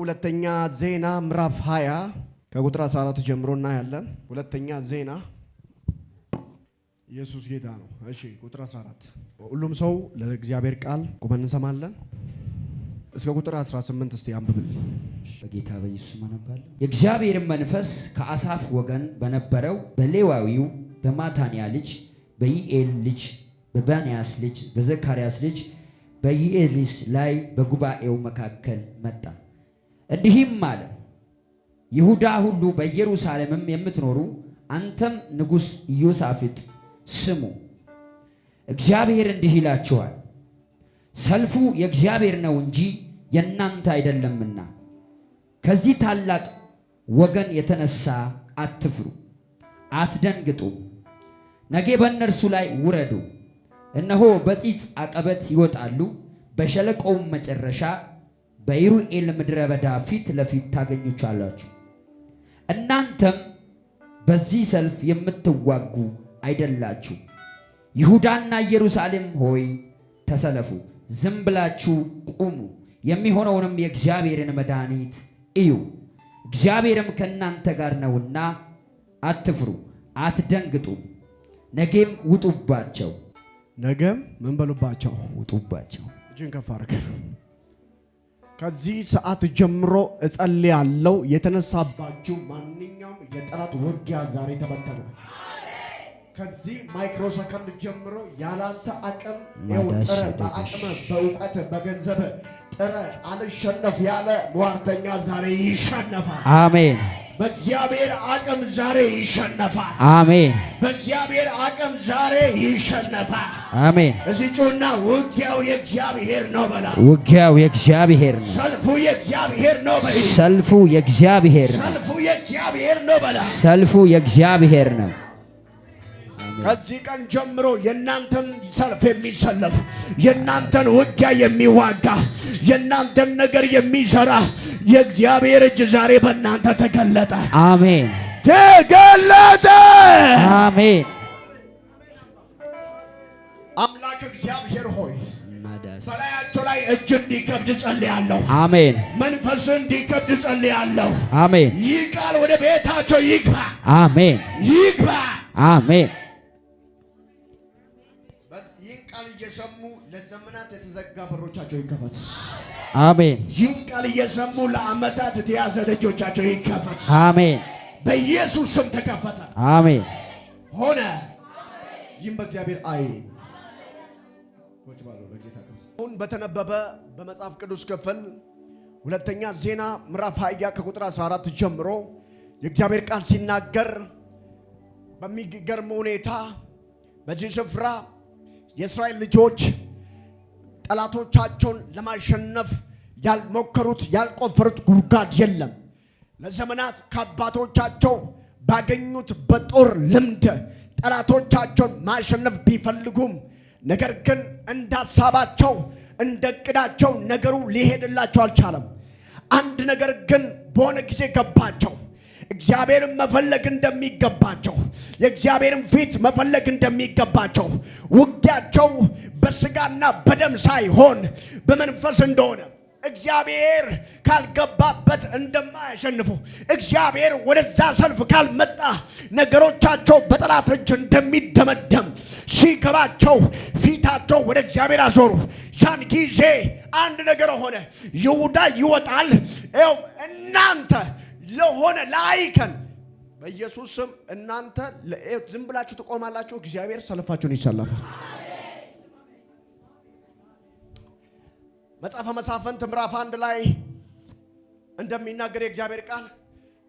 ሁለተኛ ዜና ምዕራፍ 20 ከቁጥር 14 ጀምሮ እናያለን። ሁለተኛ ዜና ኢየሱስ ጌታ ነው። እሺ ቁጥር 14 ሁሉም ሰው ለእግዚአብሔር ቃል ቆመን እንሰማለን። እስከ ቁጥር 18 እስቲ አንብብል። በጌታ በኢየሱስ ማነባለሁ። የእግዚአብሔር መንፈስ ከአሳፍ ወገን በነበረው በሌዋዊው በማታንያ ልጅ በይኤል ልጅ በባንያስ ልጅ በዘካርያስ ልጅ በይኤሊስ ላይ በጉባኤው መካከል መጣ። እንዲህም አለ፣ ይሁዳ ሁሉ በኢየሩሳሌምም የምትኖሩ አንተም ንጉሥ ኢዮሳፍጥ ስሙ። እግዚአብሔር እንዲህ ይላችኋል፣ ሰልፉ የእግዚአብሔር ነው እንጂ የእናንተ አይደለምና ከዚህ ታላቅ ወገን የተነሳ አትፍሩ፣ አትደንግጡ። ነገ በእነርሱ ላይ ውረዱ። እነሆ በጺጽ አቀበት ይወጣሉ፣ በሸለቆውም መጨረሻ በይሩኤል ምድረ በዳ ፊት ለፊት ታገኙቻላችሁ። እናንተም በዚህ ሰልፍ የምትዋጉ አይደላችሁ። ይሁዳና ኢየሩሳሌም ሆይ ተሰለፉ፣ ዝም ብላችሁ ቁሙ፣ የሚሆነውንም የእግዚአብሔርን መድኃኒት እዩ። እግዚአብሔርም ከእናንተ ጋር ነውና አትፍሩ፣ አትደንግጡ። ነገም ውጡባቸው። ነገም ምን በሉባቸው? ውጡባቸው። እጅን ከፍ አድርግ። ከዚህ ሰዓት ጀምሮ እጸልያለሁ፣ የተነሳባችሁ ማንኛውም የጠላት ውጊያ ዛሬ ተበተነ። ከዚህ ማይክሮ ሰከንድ ጀምሮ ያላንተ አቅም ጥረ በአቅም በእውቀት በገንዘብ ጥረ አልሸነፍ ያለ ሟርተኛ ዛሬ ይሸነፋል። አሜን። በእግዚአብሔር አቅም ዛሬ ይሸነፋል። አሜን። በእግዚአብሔር አቅም ዛሬ ይሸነፋል። አሜን። እዚህ ጩና ውጊያው የእግዚአብሔር ነው በላ። ውጊያው የእግዚአብሔር ነው። ሰልፉ የእግዚአብሔር ነው በላ። ሰልፉ የእግዚአብሔር ነው። ሰልፉ የእግዚአብሔር ነው በላ። ሰልፉ የእግዚአብሔር ነው። ከዚህ ቀን ጀምሮ የናንተን ሰልፍ የሚሰለፍ የናንተን ውጊያ የሚዋጋ የናንተን ነገር የሚሰራ የእግዚአብሔር እጅ ዛሬ በእናንተ ተገለጠ። አሜን። ተገለጠ። አሜን። አምላክ እግዚአብሔር ሆይ በላያቸው ላይ እጅ እንዲከብድ ጸልያለሁ። አሜን። መንፈስ እንዲከብድ ጸልያለሁ። አሜን። ይህ ቃል ወደ ቤታቸው ይግባ። አሜን። ይግባ። አሜን። ይህን ቃል እየሰሙ ለዘመናት የተዘጋ በሮቻቸው ይከፈት። አሜን። ይህን ቃል እየሰሙ ለዓመታት የተያዘ ደጆቻቸው ይከፈት። አሜን። በኢየሱስ ስም ተከፈተ። አሜን። ሆነ። ይህም በእግዚአብሔር አይን አሁን በተነበበ በመጽሐፍ ቅዱስ ክፍል ሁለተኛ ዜና ምዕራፍ 20 ከቁጥር 14 ጀምሮ የእግዚአብሔር ቃል ሲናገር በሚገርም ሁኔታ በዚህ ስፍራ የእስራኤል ልጆች ጠላቶቻቸውን ለማሸነፍ ያልሞከሩት ያልቆፈሩት ጉድጓድ የለም። ለዘመናት ከአባቶቻቸው ባገኙት በጦር ልምድ ጠላቶቻቸውን ማሸነፍ ቢፈልጉም ነገር ግን እንዳሳባቸው እንደቅዳቸው ነገሩ ሊሄድላቸው አልቻለም። አንድ ነገር ግን በሆነ ጊዜ ገባቸው። እግዚአብሔርን መፈለግ እንደሚገባቸው የእግዚአብሔርን ፊት መፈለግ እንደሚገባቸው ውጊያቸው በስጋና በደም ሳይሆን በመንፈስ እንደሆነ እግዚአብሔር ካልገባበት እንደማያሸንፉ እግዚአብሔር ወደዛ ሰልፍ ካልመጣ ነገሮቻቸው በጠላት እጅ እንደሚደመደም ሲገባቸው ፊታቸው ወደ እግዚአብሔር አዞሩ። ያን ጊዜ አንድ ነገር ሆነ። ይሁዳ ይወጣል። እናንተ ለሆነ ላይከን በኢየሱስ ስም እናንተ ዝም ብላችሁ ትቆማላችሁ። እግዚአብሔር ሰልፋችሁን ይሰለፋል። መጽሐፈ መሳፍንት ምዕራፍ 1 ላይ እንደሚናገር የእግዚአብሔር ቃል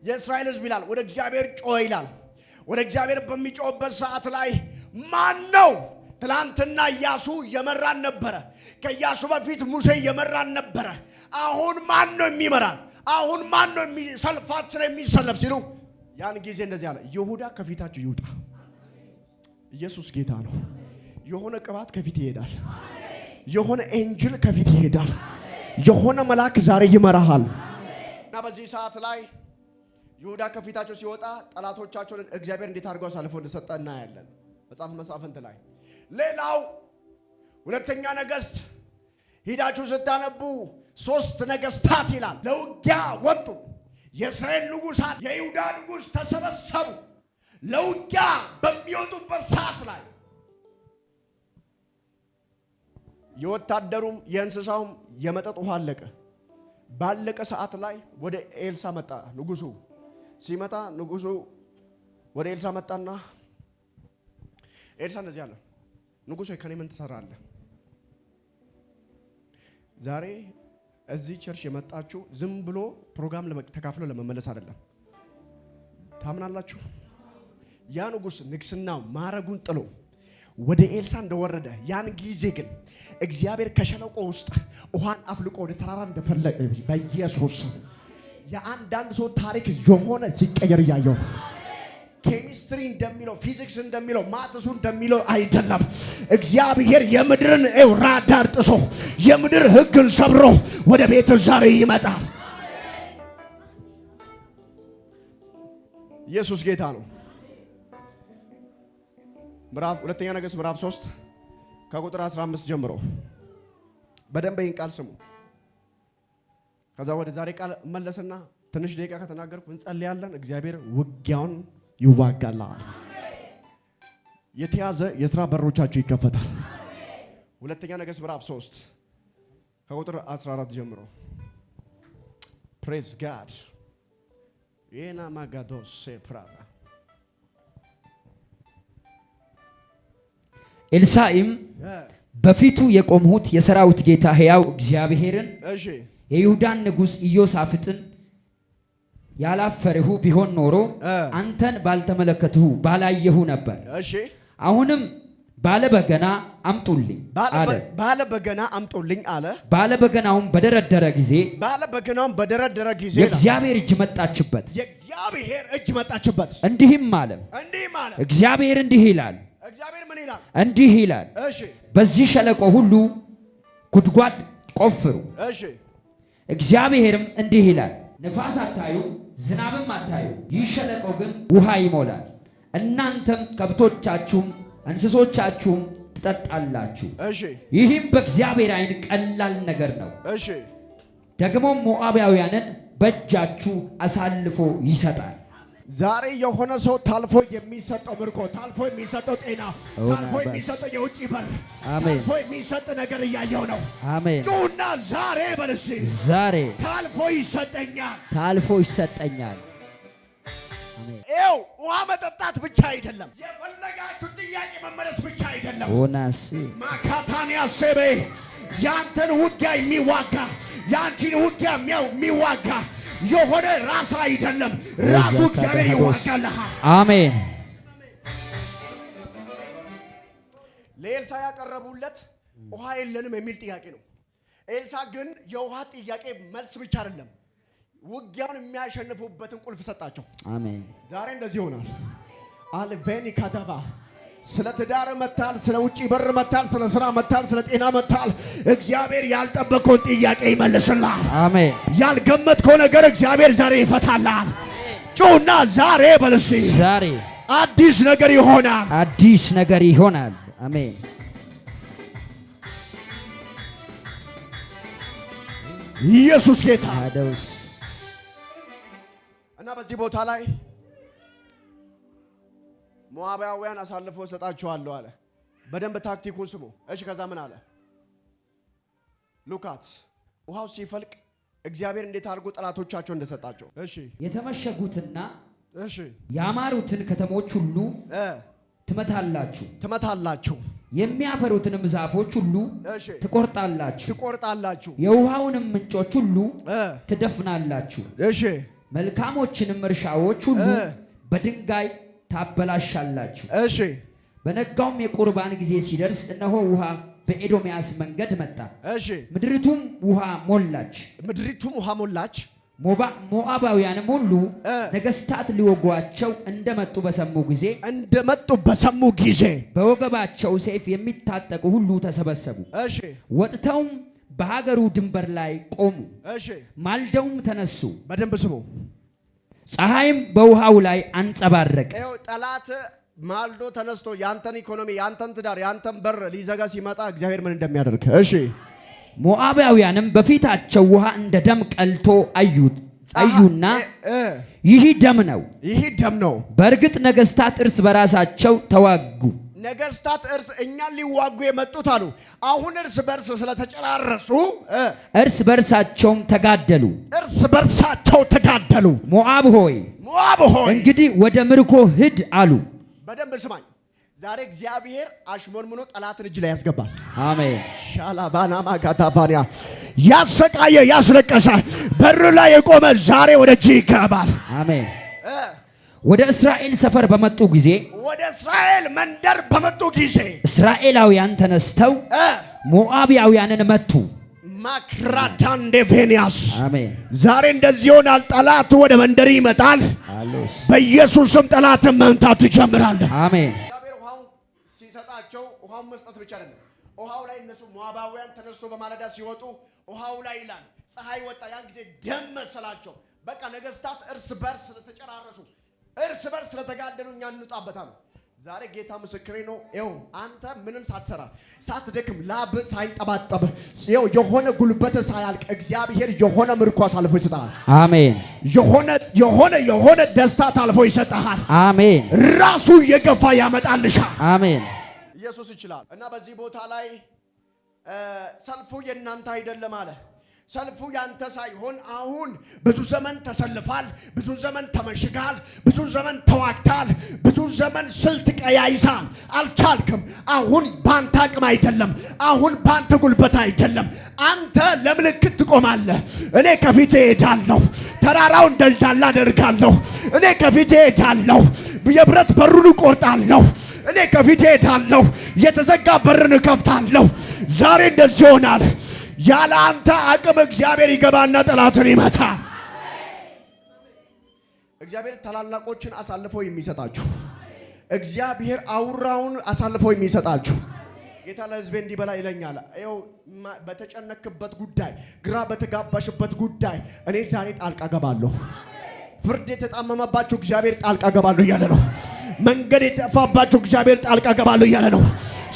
የእስራኤል ሕዝብ ይላል ወደ እግዚአብሔር ጮኸ ይላል። ወደ እግዚአብሔር በሚጮህበት ሰዓት ላይ ማን ነው? ትላንትና ኢያሱ የመራን ነበረ። ከኢያሱ በፊት ሙሴ የመራን ነበረ። አሁን ማን ነው የሚመራን? አሁን ማን ነው ሰልፋችን የሚሰለፍ ሲሉ ያን ጊዜ እንደዚህ አለ፣ ይሁዳ ከፊታችሁ ይውጣ። ኢየሱስ ጌታ ነው። የሆነ ቅባት ከፊት ይሄዳል። የሆነ ኤንጅል ከፊት ይሄዳል። የሆነ መልአክ ዛሬ ይመራሃል። እና በዚህ ሰዓት ላይ ይሁዳ ከፊታቸው ሲወጣ ጠላቶቻቸውን እግዚአብሔር እንዴት አድርጎ አሳልፎ እንደሰጠ እናያለን መጽሐፈ መሳፍንት ላይ። ሌላው ሁለተኛ ነገሥት ሂዳችሁ ስታነቡ ሶስት ነገስታት ይላል ለውጊያ ወጡ። የእስራኤል ንጉሳን የይሁዳ ንጉስ ተሰበሰቡ። ለውጊያ በሚወጡበት ሰዓት ላይ የወታደሩም የእንስሳውም የመጠጥ ውሃ አለቀ። ባለቀ ሰዓት ላይ ወደ ኤልሳ መጣ ንጉሱ። ሲመጣ ንጉሱ ወደ ኤልሳ መጣና ኤልሳ እንደዚህ አለ፣ ንጉሱ ከኔ ምን ትሰራለህ? ዛሬ እዚህ ቸርች የመጣችሁ ዝም ብሎ ፕሮግራም ተካፍሎ ለመመለስ አይደለም። ታምናላችሁ? ያ ንጉስ ንግስናው ማረጉን ጥሎ ወደ ኤልሳ እንደወረደ ያን ጊዜ ግን እግዚአብሔር ከሸለቆ ውስጥ ውሃን አፍልቆ ወደ ተራራ እንደፈለቀ በኢየሱስ የአንዳንድ ሰው ታሪክ የሆነ ሲቀየር ያየው ኬሚስትሪ እንደሚለው ፊዚክስ እንደሚለው ማትሱ እንደሚለው አይደለም። እግዚአብሔር የምድርን ራዳር ጥሶ የምድር ሕግን ሰብሮ ወደ ቤት ዛሬ ይመጣል። ኢየሱስ ጌታ ነው። ሁለተኛ ነገሥት ምዕራፍ 3 ከቁጥር 15 ጀምሮ በደንብ ይህን ቃል ስሙ። ከዛ ወደ ዛሬ ቃል መለስና ትንሽ ደቂቃ ከተናገርኩ እንጸልያለን። እግዚአብሔር ውጊያውን ይዋጋላል። የተያዘ የሥራ በሮቻችሁ ይከፈታል። ሁለተኛ ነገሥት ምዕራፍ 3 ከቁጥር 14 ጀምሮ ፕሬዝ ጋድ የና ማጋዶስ ሴፕራራ ኤልሳዕም በፊቱ የቆምሁት የሰራዊት ጌታ ሕያው እግዚአብሔርን የይሁዳን ንጉሥ ኢዮሳፍጥን ያላፈርሁ ቢሆን ኖሮ አንተን ባልተመለከትሁ ባላየሁ ነበር። አሁንም ባለበገና አምጡልኝ አለ። ባለበገና አምጡልኝ አለ። ባለበገናውም በደረደረ ጊዜ የእግዚአብሔር እጅ መጣችበት። የእግዚአብሔር እጅ መጣችበት። እንዲህም አለ እግዚአብሔር እንዲህ ይላል። እግዚአብሔር ምን ይላል? እንዲህ ይላል፣ በዚህ ሸለቆ ሁሉ ጉድጓድ ቆፍሩ። እግዚአብሔርም እንዲህ ይላል፣ ነፋስ አታዩ፣ ዝናብም አታዩ፣ ይህ ሸለቆ ግን ውሃ ይሞላል። እናንተም ከብቶቻችሁም እንስሶቻችሁም ትጠጣላችሁ። ይህም በእግዚአብሔር ዓይን ቀላል ነገር ነው። ደግሞም ሞዓባውያንን በእጃችሁ አሳልፎ ይሰጣል። ዛሬ የሆነ ሰው ታልፎ የሚሰጠው ምርኮ፣ ታልፎ የሚሰጠው ጤና፣ ታልፎ የሚሰጠው የውጭ በር፣ ታልፎ የሚሰጥ ነገር እያየው ነው። አሜን። ጩና ዛሬ በልሲ ዛሬ ታልፎ ይሰጠኛል፣ ታልፎ ይሰጠኛል። ይኸው ውሃ መጠጣት ብቻ አይደለም፣ የፈለጋችሁ ጥያቄ መመለስ ብቻ አይደለም። ኦናሲ ማካታኒያ ሴቤ ያንተን ውጊያ የሚዋጋ ያንቺን ውጊያ የሚዋጋ የሆነ ራስ አይደለም፣ ራሱ እግዚአብሔር ይዋጋልሃል። አሜን። ለኤልሳ ያቀረቡለት ውሃ የለንም የሚል ጥያቄ ነው። ኤልሳ ግን የውሃ ጥያቄ መልስ ብቻ አይደለም፣ ውጊያውን የሚያሸንፉበትን ቁልፍ ሰጣቸው። አሜን። ዛሬ እንደዚህ ይሆናል። አልቬኒ ካዳባ ስለ ትዳር መታል፣ ስለ ውጪ በር መታል፣ ስለ ስራ መታል፣ ስለ ጤና መታል። እግዚአብሔር ያልጠበቀውን ጥያቄ ይመልስልሃል። አሜን። ያልገመትከው ነገር እግዚአብሔር ዛሬ ይፈታልሃል። ጩና ዛሬ በልሲ ዛሬ አዲስ ነገር ይሆናል፣ አዲስ ነገር ይሆናል። አሜን። ኢየሱስ ጌታ አደውስ እና በዚህ ቦታ ላይ ሞዓባውያን አሳልፎ ሰጣቸዋለሁ አለ። በደንብ ታክቲኩን ስሙ። እሺ ከዛ ምን አለ? ሉካት ውሃው ሲፈልቅ እግዚአብሔር እንዴት አድርጎ ጠላቶቻቸው እንደሰጣቸው። እሺ የተመሸጉትና ያማሩትን ከተሞች ሁሉ ትመታላችሁ፣ የሚያፈሩትንም ዛፎች ሁሉ ትቆርጣላችሁ፣ የውሃውንም ምንጮች ሁሉ ትደፍናላችሁ፣ መልካሞችንም እርሻዎች ሁሉ በድንጋይ ታበላሻላችሁ። በነጋውም የቁርባን ጊዜ ሲደርስ እነሆ ውሃ በኤዶምያስ መንገድ መጣ። ምድሪቱም ውሃ ሞላች። ሞዓባውያንም ሁሉ ነገስታት ሊወጓቸው እንደመጡ በሰሙ ጊዜ በወገባቸው ሰይፍ የሚታጠቁ ሁሉ ተሰበሰቡ። ወጥተውም በሀገሩ ድንበር ላይ ቆሙ። ማልደውም ተነሱ። በደንብ ስሙ። ፀሐይም በውሃው ላይ አንጸባረቀ። ጠላት ማልዶ ተነስቶ ያንተን ኢኮኖሚ፣ ያንተን ትዳር፣ ያንተን በር ሊዘጋ ሲመጣ እግዚአብሔር ምን እንደሚያደርግ ሞዓባውያንም በፊታቸው ውሃ እንደ ደም ቀልቶ አዩና ይህ ደም ነው። በእርግጥ ነገሥታት እርስ በራሳቸው ተዋጉ። ነገሥታት እኛን ሊዋጉ የመጡት አሉ። አሁን እርስ በርስ ስለተጨራረሱ እርስ በርሳቸው ተጋደሉ። ሞዓብ ሆይ እንግዲህ ወደ ምርኮ ሂድ አሉ። በደንብ ስማኝ። ዛሬ እግዚአብሔር አሽሞንሙኖ ጠላትን እጅ ላይ ያስገባል። አሜን። ሻላባና ማጋታባንያ ያሰቃየ ያስለቀሰ በር ላይ የቆመ ዛሬ ወደ እጅ ይገባል። አሜን። ወደ እስራኤል ሰፈር በመጡ ጊዜ ወደ እስራኤል መንደር በመጡ ጊዜ እስራኤላውያን ተነስተው ሞዓባውያንን መቱ። ማክራታን ዴቬኒያስ አሜን። ዛሬ እንደዚህ ይሆናል። ጠላት ወደ መንደር ይመጣል። በኢየሱስም ጠላትን መምታት ትጀምራለህ። አሜን። ውሃው መስጠት ብቻ አይደለም። ውሃው ላይ እነሱ ሞዓባውያን ተነስቶ በማለዳ ሲወጡ ውሃው ላይ ይላል ፀሐይ ወጣ። ያን ጊዜ ደም መሰላቸው። በቃ ነገሥታት እርስ በርስ ስለተጨራረሱ እርስ በርስ ስለተጋደሉ እኛ እንውጣበታለን። ዛሬ ጌታ ምስክሬ ነው። ይኸው አንተ ምንም ሳትሰራ ሳትደክም ላብ ሳይንጠባጠብ ይኸው የሆነ ጉልበት ሳያልቅ እግዚአብሔር የሆነ ምርኮ አሳልፎ ይሰጣል። አሜን። የሆነ ደስታ ታልፎ ይሰጣል። አሜን። ራሱ የገፋ ያመጣልሻል። አሜን። ኢየሱስ ይችላል። እና በዚህ ቦታ ላይ ሰልፉ የእናንተ አይደለም አለ። ሰልፉ ያንተ ሳይሆን አሁን ብዙ ዘመን ተሰልፋል፣ ብዙ ዘመን ተመሽጋል፣ ብዙ ዘመን ተዋግታል፣ ብዙ ዘመን ስልት ቀያይሳል፣ አልቻልክም። አሁን ባንተ አቅም አይደለም፣ አሁን ባንተ ጉልበት አይደለም። አንተ ለምልክት ትቆማለህ። እኔ ከፊቴ እሄዳለሁ፣ ተራራውን ደልዳላ አደርጋለሁ። እኔ ከፊቴ እሄዳለሁ፣ የብረት በሩን እቆርጣለሁ። እኔ ከፊቴ እሄዳለሁ፣ የተዘጋ በርን እከፍታለሁ። ዛሬ እንደዚህ ይሆናል። ያለ አንተ አቅም እግዚአብሔር ይገባና ጠላትን ይመታል። እግዚአብሔር ታላላቆችን አሳልፎ የሚሰጣችሁ፣ እግዚአብሔር አውራውን አሳልፎ የሚሰጣችሁ ጌታ ለሕዝቤ እንዲበላ ይለኛል። ይኸው በተጨነክበት ጉዳይ፣ ግራ በተጋባሽበት ጉዳይ እኔ ዛሬ ጣልቃ ገባለሁ። ፍርድ የተጣመመባችሁ እግዚአብሔር ጣልቃ ገባለሁ እያለ ነው። መንገድ የጠፋባችሁ እግዚአብሔር ጣልቃ ገባለሁ እያለ ነው።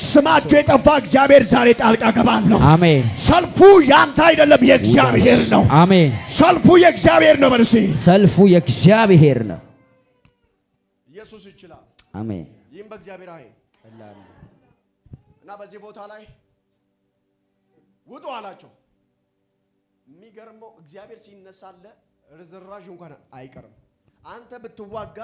ስማችሁ የጠፋ እግዚአብሔር ዛሬ ጣልቃ ገባለሁ። አሜን። ሰልፉ ያንተ አይደለም የእግዚአብሔር ነው። አሜን። ሰልፉ የእግዚአብሔር ነው። በርሲ ሰልፉ የእግዚአብሔር ነው። ኢየሱስ ይችላል። አሜን። ይህም በእግዚአብሔር አይን እና በዚህ ቦታ ላይ ውጡ አላቸው። የሚገርመው እግዚአብሔር ሲነሳለ ርዝራዥ እንኳን አይቀርም። አንተ ብትዋጋ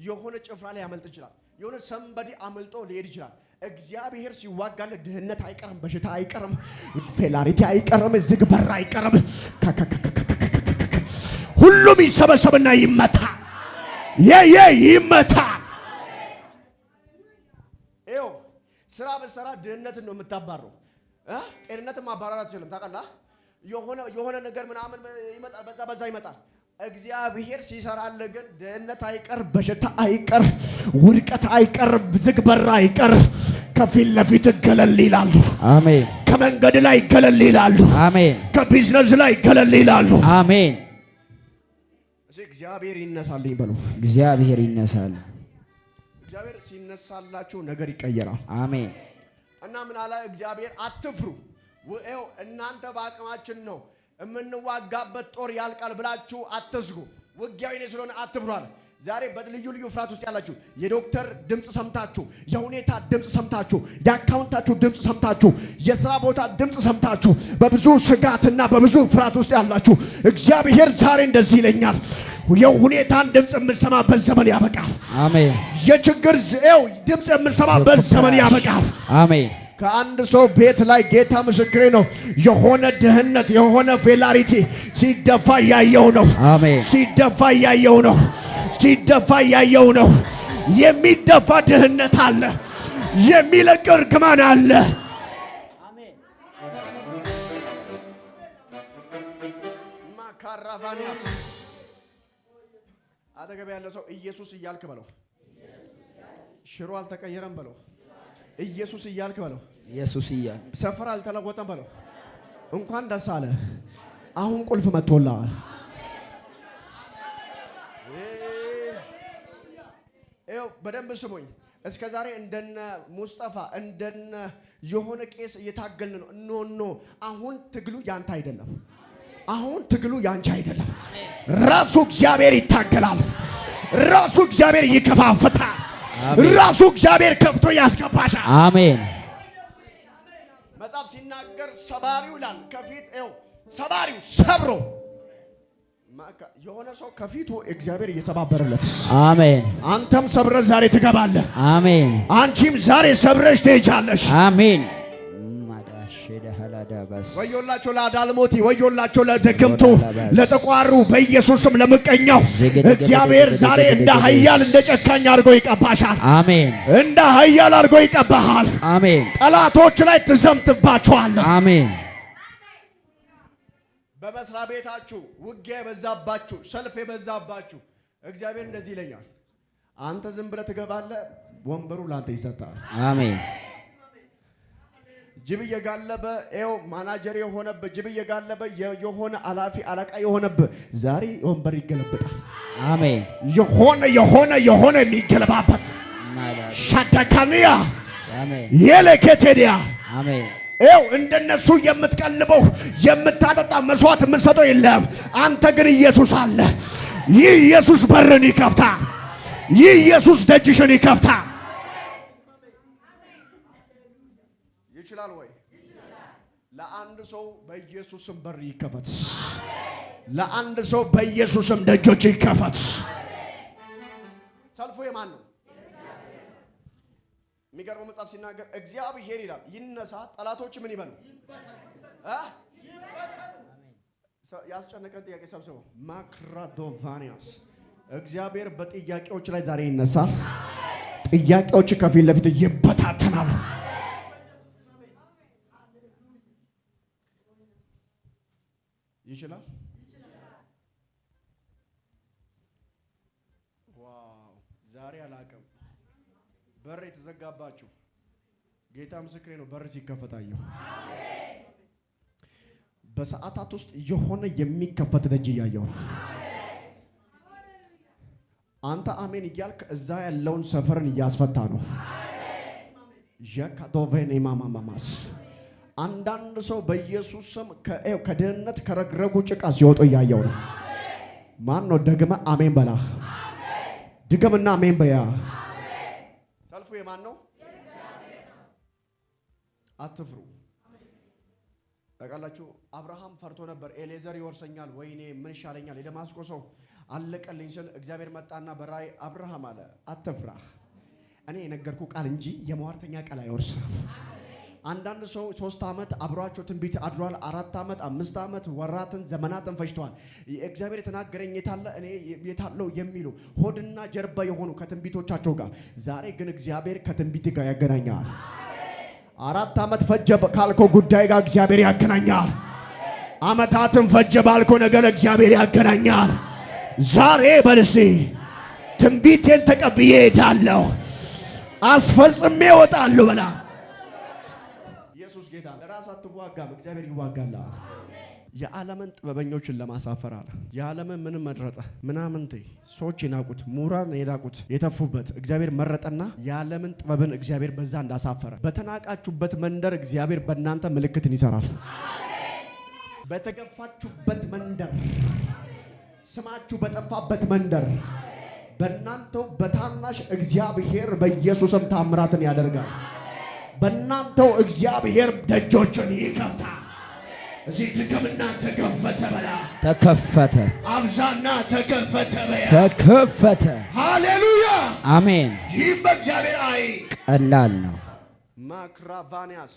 የሆነ ጭፍራ ላይ ያመልጥ ይችላል። የሆነ ሰንበዲ አመልጦ ሊሄድ ይችላል። እግዚአብሔር ሲዋጋለ ድህነት አይቀርም፣ በሽታ አይቀርም፣ ፌላሪቲ አይቀርም፣ ዝግ በር አይቀርም። ሁሉም ይሰበሰብና ይመታ ይመታ። ይኸው ስራ በሰራ ድህነትን ነው የምታባረው። ጤንነትን ማባረር አትችልም። ታውቃለህ? የሆነ ነገር ምናምን ይመጣል፣ በዛ ይመጣል። እግዚአብሔር ሲሰራል ግን ድህነት አይቀር፣ በሽታ አይቀር፣ ውድቀት አይቀር፣ ዝግ በር አይቀር። ከፊት ለፊት ገለል ይላሉ። አሜን። ከመንገድ ላይ ገለል ይላሉ። አሜን። ከቢዝነስ ላይ ገለል ይላሉ። አሜን። እግዚአብሔር ይነሳልኝ በሉ። እግዚአብሔር ይነሳል። እግዚአብሔር ሲነሳላችሁ ነገር ይቀየራል። አሜን። እና ምን አለ እግዚአብሔር? አትፍሩ። ወኤው እናንተ በአቅማችን ነው የምንዋጋበት ጦር ያልቃል ብላችሁ አትዝጉ። ውጊያው የኔ ስለሆነ አትፍሩ አለ። ዛሬ በልዩ ልዩ ፍርሃት ውስጥ ያላችሁ የዶክተር ድምጽ ሰምታችሁ፣ የሁኔታ ድምጽ ሰምታችሁ፣ የአካውንታችሁ ድምጽ ሰምታችሁ፣ የሥራ ቦታ ድምጽ ሰምታችሁ በብዙ ስጋትና በብዙ ፍርሃት ውስጥ ያላችሁ እግዚአብሔር ዛሬ እንደዚህ ይለኛል፣ የሁኔታን ድምጽ የምሰማበት ዘመን ያበቃል። አሜን። የችግር ድምጽ የምሰማበት ዘመን ያበቃል። አሜን። ከአንድ ሰው ቤት ላይ ጌታ ምስክሬ ነው፣ የሆነ ድህነት የሆነ ፌላሪቲ ሲደፋ ያየው ነው። አሜን። ሲደፋ ያየው ነው። ሲደፋ ያየው ነው። የሚደፋ ድህነት አለ፣ የሚለቅ እርግማን አለ። አሜን። ማካራቫኒያስ አጠገብ ያለ ሰው ኢየሱስ እያልክ በለው። ሽሮ አልተቀየረም በለው። ኢየሱስ እያልክ በለው። ኢየሱስ እያልክ ሰፈር አልተለወጠም በለው። እንኳን ደስ አለ። አሁን ቁልፍ መጥቶልሃል። ይኸው በደንብ ስሙኝ። እስከ ዛሬ እንደነ ሙስጠፋ እንደነ የሆነ ቄስ እየታገልን ነው። ኖ አሁን ትግሉ ያንተ አይደለም። አሁን ትግሉ ያንቺ አይደለም። ራሱ እግዚአብሔር ይታገላል። ራሱ እግዚአብሔር ይከፋፍታል። ራሱ እግዚአብሔር ከፍቶ ያስገባሻል። አሜን። መጽሐፍ ሲናገር ሰባሪው ይላል ከፊት ሰባሪው ሰብሮ የሆነ ሰው ከፊቱ እግዚአብሔር እየሰባበረለት። አሜን። አንተም ሰብረህ ዛሬ ትገባለህ። አሜን። አንቺም ዛሬ ሰብረሽ ትሄጃለሽ። አሜን። ወዮላቸው ለአዳልሞቲ፣ ወዮላቸው ለድግምቱ፣ ለጠቋሩ፣ በኢየሱስም ለምቀኛው እግዚአብሔር ዛሬ እንደ ኃያል እንደ ጨካኝ አድርጎ ይቀባሻል። አሜን። እንደ ኃያል አድርጎ ይቀባሃል። አሜን። ጠላቶች ላይ ትዘምትባቸዋለህ። አሜን። በመስሪያ ቤታችሁ ውጊያ የበዛባችሁ፣ ሰልፍ የበዛባችሁ እግዚአብሔር እንደዚህ ይለኛል፣ አንተ ዝም ብለህ ትገባለህ፣ ወንበሩ ላንተ ይሰጣል። አሜን። ጅብ እየጋለበ ማናጀር የሆነብህ ጅብ እየጋለበ የሆነ አላፊ አለቃ የሆነብህ ዛሬ ወንበር ይገለበጣል። አሜን። የሆነ የሚገለባበት ሻዳካኒያ አሜን። የለከቴዲያ አሜን። እንደነሱ የምትቀልበው የምታጠጣ መስዋዕት የምትሰጠው የለም። አንተ ግን ኢየሱስ አለ። ይህ ኢየሱስ በርን ይከፍታል። ይህ ኢየሱስ ደጅሽን ይከፍታል። ይችላል ወይ? ለአንድ ሰው በኢየሱስም በር ይከፈት። ለአንድ ሰው በኢየሱስም ደጆች ይከፈት። ሰልፉ የማን ነው? የሚገርመው መጽሐፍ ሲናገር እግዚአብሔር ይላል ይነሳ፣ ጠላቶች ምን ይበሉ? ያስጨነቀን ጥያቄ ሰብስበው ማክራዶቫኒያስ እግዚአብሔር በጥያቄዎች ላይ ዛሬ ይነሳል። ጥያቄዎች ከፊት ለፊት ይበታተናሉ። ይችላል። ዋው! ዛሬ አላቅም በር የተዘጋባችሁ ጌታ ምስክሬ ነው። በር ሲከፈታየሁ በሰዓታት ውስጥ የሆነ የሚከፈት ደጅ እያየሁ ነው። አንተ አሜን እያልክ እዛ ያለውን ሰፈርን እያስፈታ ነው። ጀካዶቬኔ ማማማማስ አንዳንድ ሰው በኢየሱስ ስም ከድህነት ከረግረጉ ጭቃ ሲወጡ እያየው ነው። ማን ነው ደግመ አሜን በላ? ድገምና አሜን በያ። ሰልፉ የማን ነው? አትፍሩ። ታውቃላችሁ አብርሃም ፈርቶ ነበር። ኤሌዘር ይወርሰኛል፣ ወይኔ ምን ይሻለኛል? የደማስቆ ሰው አለቀልኝ ስል እግዚአብሔር መጣና በራእይ አብርሃም አለ አትፍራ፣ እኔ የነገርኩ ቃል እንጂ የሟርተኛ ቃል አይወርስም። አንዳንድ ሰው 3 ዓመት አብሯቸው ትንቢት አድሯል። 4 ዓመት 5 ዓመት ወራትን ዘመናትን ፈጅተዋል። እግዚአብሔር የተናገረኝ የታለ እኔ የታለው የሚሉ ሆድና ጀርባ የሆኑ ከትንቢቶቻቸው ጋር ዛሬ ግን እግዚአብሔር ከትንቢት ጋር ያገናኛል። 4 ዓመት ፈጀ ካልከው ጉዳይ ጋር እግዚአብሔር ያገናኛል። ዓመታትን ፈጀ ባልከው ነገር እግዚአብሔር ያገናኛል። ዛሬ በልሴ ትንቢቴን ተቀብዬ እሄዳለሁ፣ አስፈጽሜ እወጣለሁ በላ። ኢየሱስ ጌታ። ለራስ አትዋጋም፣ እግዚአብሔር ይዋጋል። የዓለምን ጥበበኞችን ለማሳፈር አለ። የዓለምን ምንም መረጠ ምናምንቴ ሰዎች የናቁት ምሁራን የናቁት የተፉበት እግዚአብሔር መረጠና የዓለምን ጥበብን እግዚአብሔር በዛ እንዳሳፈረ በተናቃችሁበት መንደር እግዚአብሔር በእናንተ ምልክትን ይሰራል። በተገፋችሁበት መንደር ስማችሁ በጠፋበት መንደር በእናንተው በታናሽ እግዚአብሔር በኢየሱስም ታምራትን ያደርጋል። በእናንተው እግዚአብሔር ደጆችን ይከፍታል። እዚህ ድገምና ተከፈተ በላ። ተከፈተ። አብዛና ተከፈተ በያ። ተከፈተ። ሃሌሉያ አሜን። ይህ በእግዚአብሔር አይ ቀላል ነው። ማክራቫኒያስ